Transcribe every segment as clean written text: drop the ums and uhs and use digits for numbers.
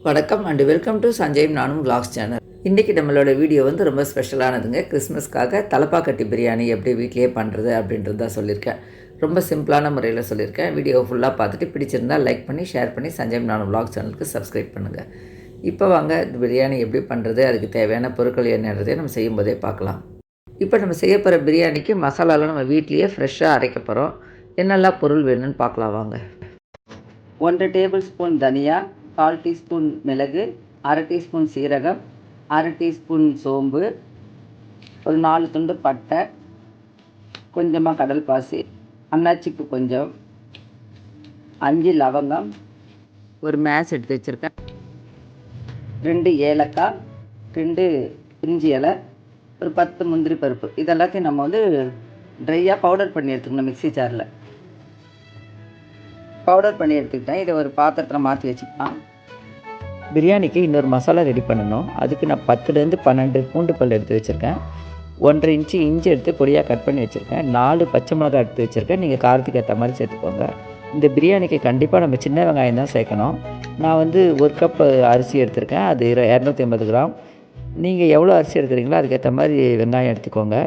வணக்கம் and welcome to Sanjay நானும் vlogs channel. இன்றைக்கி நம்மளோட வீடியோ வந்து ரொம்ப ஸ்பெஷலானதுங்க. கிறிஸ்மஸ்க்காக தலப்பாக்கட்டி பிரியாணி எப்படி வீட்லேயே பண்ணுறது அப்படின்றது தான் சொல்லியிருக்கேன். ரொம்ப சிம்பிளான முறையில் சொல்லியிருக்கேன். வீடியோ ஃபுல்லாக பார்த்துட்டு பிடிச்சிருந்தால் லைக் பண்ணி ஷேர் பண்ணி சஞ்சய் நானும் vlogs சேனலுக்கு சப்ஸ்கிரைப் பண்ணுங்கள். இப்போ வாங்க பிரியாணி எப்படி பண்ணுறது, அதுக்கு தேவையான பொருட்கள் என்னன்றதை நம்ம செய்யும்போதே பார்க்கலாம். இப்போ நம்ம செய்ய போகிற பிரியாணிக்கு மசாலாலாம் நம்ம வீட்லேயே ஃப்ரெஷ்ஷாக அரைக்க போகிறோம். என்னெல்லாம் பொருள் வேணும்னு பார்க்கலாம் வாங்க. 1 டேபிள் ஸ்பூன் தனியா, 1/4 டீஸ்பூன் மிளகு, 1/2 டீஸ்பூன் சீரகம், 1/2 டீஸ்பூன் சோம்பு, ஒரு 4 துண்டு பட்டை, கொஞ்சமாக கடல் பாசி, அன்னாச்சிப்பூ கொஞ்சம், 5 லவங்கம், ஒரு மேஷ் எடுத்து வச்சுருக்கேன், 2 ஏலக்காய், 2 பிரிஞ்சி இலை, ஒரு 10 முந்திரி பருப்பு. இதெல்லாத்தையும் நம்ம வந்து ட்ரையாக பவுடர் பண்ணி எடுத்துக்கணும். மிக்ஸி ஜாரில் பவுடர் பண்ணி எடுத்துக்கிட்டேன். இதை ஒரு பாத்திரத்தில் மாற்றி வச்சுக்கலாம். பிரியாணிக்கு இன்னொரு மசாலா ரெடி பண்ணணும். அதுக்கு நான் 10லேருந்து 12 பூண்டு பல் எடுத்து வச்சுருக்கேன். 1.5 இன்ச்சு இஞ்சி எடுத்து பொடியாக கட் பண்ணி வச்சுருக்கேன். 4 பச்சை மிளகா எடுத்து வச்சுருக்கேன். நீங்கள் காரத்துக்கு ஏற்ற மாதிரி சேர்த்துக்கோங்க. இந்த பிரியாணிக்கு கண்டிப்பாக நம்ம சின்ன வெங்காயம் தான் சேர்க்கணும். நான் வந்து 1 கப் அரிசி எடுத்திருக்கேன். அது 250 கிராம். நீங்கள் எவ்வளோ அரிசி எடுக்கிறீங்களோ அதுக்கேற்ற மாதிரி வெங்காயம் எடுத்துக்கோங்க.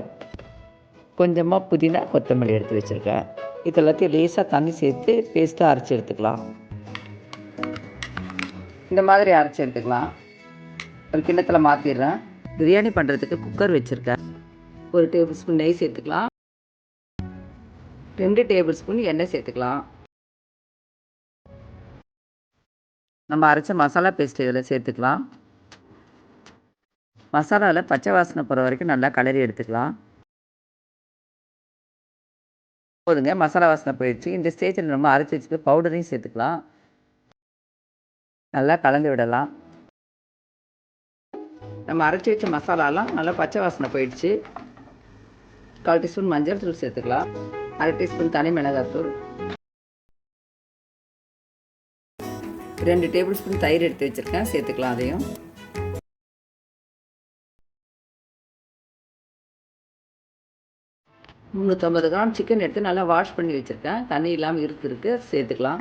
கொஞ்சமாக புதினா கொத்தமல்லி எடுத்து வச்சுருக்கேன். இது எல்லாத்தையும் லேசாக தண்ணி சேர்த்து பேஸ்ட்டாக அரைச்சி எடுத்துக்கலாம். இந்த மாதிரி அரைச்சி எடுத்துக்கலாம். ஒரு கிண்ணத்தில் மாற்றிடுறேன். பிரியாணி பண்ணுறதுக்கு குக்கர் வச்சுருக்கேன். 1 டேபிள் ஸ்பூன் நெய் சேர்த்துக்கலாம். 2 டேபிள் ஸ்பூன் எண்ணெய் சேர்த்துக்கலாம். நம்ம அரைச்ச மசாலா பேஸ்ட் இதில் சேர்த்துக்கலாம். மசாலாவில் பச்சை வாசனை போகிற வரைக்கும் நல்லா கலரி எடுத்துக்கலாம். போதுங்க, மசாலா வாசனை போயிடுச்சு. இந்த ஸ்டேஜில் நம்ம அரைச்சி வச்சுட்டு பவுடரையும் சேர்த்துக்கலாம். நல்லா கலந்து விடலாம். நம்ம அரைச்சி வச்ச மசாலாலாம் நல்லா பச்சை வாசனை போயிடுச்சு. 1/4 டீஸ்பூன் மஞ்சள் தூள் சேர்த்துக்கலாம். 1/2 டீஸ்பூன் தனி மிளகாத்தூள், 2 டேபிள் ஸ்பூன் தயிர் எடுத்து வச்சுருக்கேன், சேர்த்துக்கலாம். அதையும் 350 கிராம் சிக்கன் எடுத்து நல்லா வாஷ் பண்ணி வச்சுருக்கேன். தண்ணி இல்லாமல் இருக்குது, சேர்த்துக்கலாம்.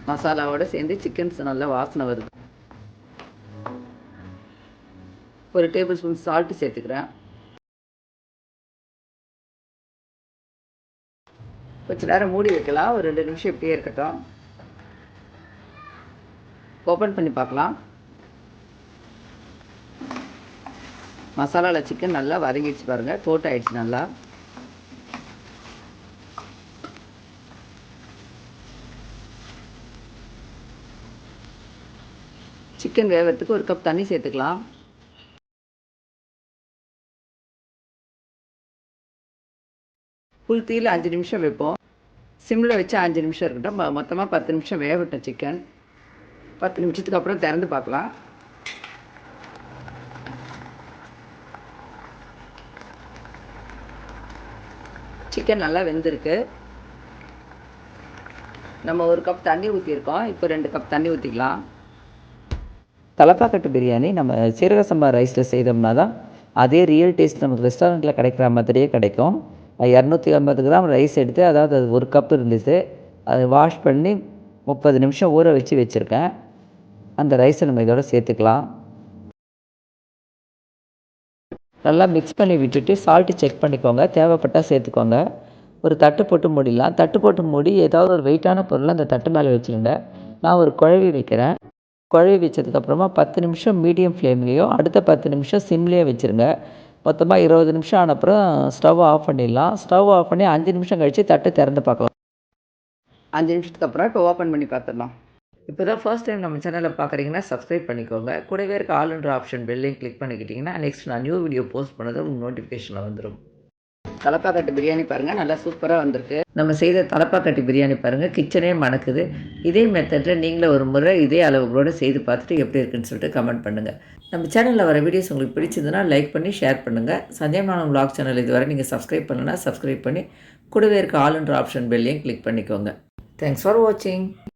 மசாலாவோடு சேர்ந்து சிக்கன் நல்லா வாசனை வருது. 1 டேபிள் ஸ்பூன் சால்ட்டு சேர்த்துக்கிறேன். கொஞ்சம் நேரம் மூடி வைக்கலாம். ஒரு 2 நிமிஷம் இப்படியே இருக்கட்டும். ஓப்பன் பண்ணி பார்க்கலாம். மசாலாவில் சிக்கன் நல்லா வதங்கிடுச்சு பாருங்கள். கோட் ஆகிடுச்சு நல்லா. சிக்கன் வேகிறதுக்கு 1 கப் தண்ணி சேர்த்துக்கலாம். ஃபுல் தீயில் 5 நிமிஷம் வைப்போம். சிம்மில் வச்சு 5 நிமிஷம் இருக்கட்டும். மொத்தமாக 10 நிமிஷம் வேகட்டும் சிக்கன். 10 நிமிஷத்துக்கு அப்புறம் திறந்து பார்க்கலாம். சிக்கன் நல்லா வெந்திருக்கு. நம்ம 1 கப் தண்ணி ஊற்றிருக்கோம். இப்போ 2 கப் தண்ணி ஊற்றிக்கலாம். தலப்பாக்கட்டு பிரியாணி நம்ம சீரக சம்பா ரைஸில் செய்தோம்னா தான் அதே ரியல் டேஸ்ட் நமக்கு ரெஸ்டாரண்ட்டில் கிடைக்கிற மாதிரியே கிடைக்கும். 250 கிராம் ரைஸ் எடுத்து, அதாவது அது 1 கப் இருந்துச்சு, அதை வாஷ் பண்ணி 30 நிமிஷம் ஊற வச்சுருக்கேன். அந்த ரைஸை நம்ம இதோட சேர்த்துக்கலாம். நல்லா மிக்ஸ் பண்ணி விட்டுட்டு சால்ட்டு செக் பண்ணிக்கோங்க. தேவைப்பட்டால் சேர்த்துக்கோங்க. ஒரு தட்டு போட்டு மூடிடலாம். தட்டு போட்டு மூடி ஏதாவது ஒரு வெயிட்டான பொருளை அந்த தட்டு மேலே வச்சுருங்க. நான் ஒரு குழவி வைக்கிறேன். குழவி வச்சதுக்கப்புறமா 10 நிமிஷம் மீடியம் ஃப்ளேம்லேயும் அடுத்த 10 நிமிஷம் சிம்லேயே வச்சுருங்க. மொத்தமாக 20 நிமிஷம் ஆன அப்புறம் ஸ்டவ் ஆஃப் பண்ணிடலாம். ஸ்டவ் ஆஃப் பண்ணி 5 நிமிஷம் கழித்து தட்டு திறந்து பார்க்கலாம். 5 நிமிஷத்துக்கு அப்புறம் இப்போ ஓப்பன் பண்ணி பார்த்துடலாம். இப்போ தான் ஃபர்ஸ்ட் டைம் நம்ம சேனலில் பார்க்குறீங்கன்னா சப்ஸ்கிரைப் பண்ணிக்கோங்க. கூடவே இருக்க ஆல்ன்ற ஆப்ஷன் பெல்லையும் கிளிக் பண்ணிக்கிட்டிங்கன்னா நெக்ஸ்ட் நான் நியூ வீடியோ போஸ்ட் பண்ணது உங்களுக்கு நோட்டிஃபிகேஷனில் வந்துடும். தலப்பாக்கட்டு பிரியாணி பாருங்கள், நல்லா சூப்பராக வந்திருக்கு. நம்ம செய்த தலப்பாக்கட்டி பிரியாணி பாருங்கள், கிச்சனே மணக்குது. இதே மெத்தடில் நீங்களும் ஒரு முறை இதே அளவுகளோடு செய்து பார்த்துட்டு எப்படி இருக்குன்னு சொல்லிட்டு கமெண்ட் பண்ணுங்கள். நம்ம சேனலில் வர வீடியோஸ் உங்களுக்கு பிடிச்சதுன்னா லைக் பண்ணி ஷேர் பண்ணுங்கள். சஞ்சய் நானும் vlog சேனல் இதுவரை நீங்கள் சப்ஸ்கிரைப் பண்ணலன்னா சப்ஸ்கிரைப் பண்ணி கூடவே இருக்க ஆல்ன்ற ஆப்ஷன் பெல்லையும் கிளிக் பண்ணிக்கோங்க. தேங்க்ஸ் ஃபார் வாட்சிங்.